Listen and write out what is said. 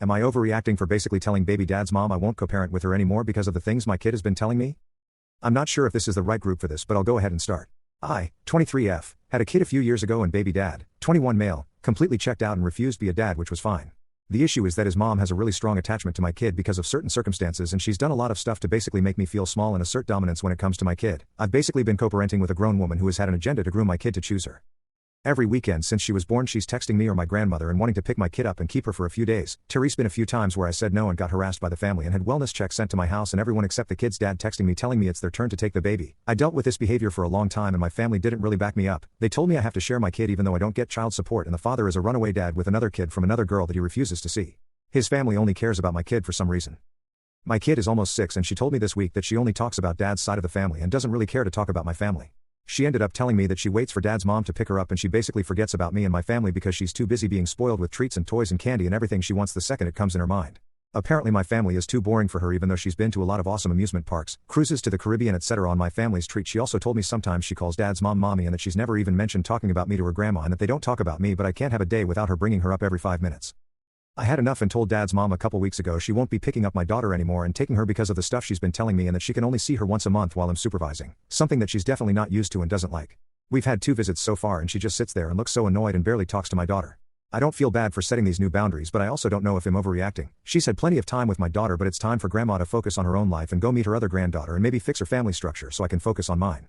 Am I overreacting for basically telling baby dad's mom I won't co-parent with her anymore because of the things my kid has been telling me? I'm not sure if this is the right group for this, but I'll go ahead and start. I, 23F, had a kid a few years ago and baby dad, 21 male, completely checked out and refused to be a dad, which was fine. The issue is that his mom has a really strong attachment to my kid because of certain circumstances, and she's done a lot of stuff to basically make me feel small and assert dominance when it comes to my kid. I've basically been co-parenting with a grown woman who has had an agenda to groom my kid to choose her. Every weekend since she was born she's texting me or my grandmother and wanting to pick my kid up and keep her for a few days. There's been a few times where I said no and got harassed by the family and had wellness checks sent to my house and everyone except the kid's dad texting me telling me it's their turn to take the baby. I dealt with this behavior for a long time and my family didn't really back me up. They told me I have to share my kid even though I don't get child support, and the father is a runaway dad with another kid from another girl that he refuses to see. His family only cares about my kid for some reason. My kid is almost 6 and she told me this week that she only talks about dad's side of the family and doesn't really care to talk about my family. She ended up telling me that she waits for dad's mom to pick her up and she basically forgets about me and my family because she's too busy being spoiled with treats and toys and candy and everything she wants the second it comes in her mind. Apparently my family is too boring for her even though she's been to a lot of awesome amusement parks, cruises to the Caribbean, etc. on my family's treat. She also told me sometimes she calls dad's mom mommy and that she's never even mentioned talking about me to her grandma and that they don't talk about me, but I can't have a day without her bringing her up every 5 minutes. I had enough and told dad's mom a couple weeks ago she won't be picking up my daughter anymore and taking her because of the stuff she's been telling me and that she can only see her once a month while I'm supervising, something that she's definitely not used to and doesn't like. We've had 2 visits so far and she just sits there and looks so annoyed and barely talks to my daughter. I don't feel bad for setting these new boundaries, but I also don't know if I'm overreacting. She's had plenty of time with my daughter, but it's time for grandma to focus on her own life and go meet her other granddaughter and maybe fix her family structure so I can focus on mine.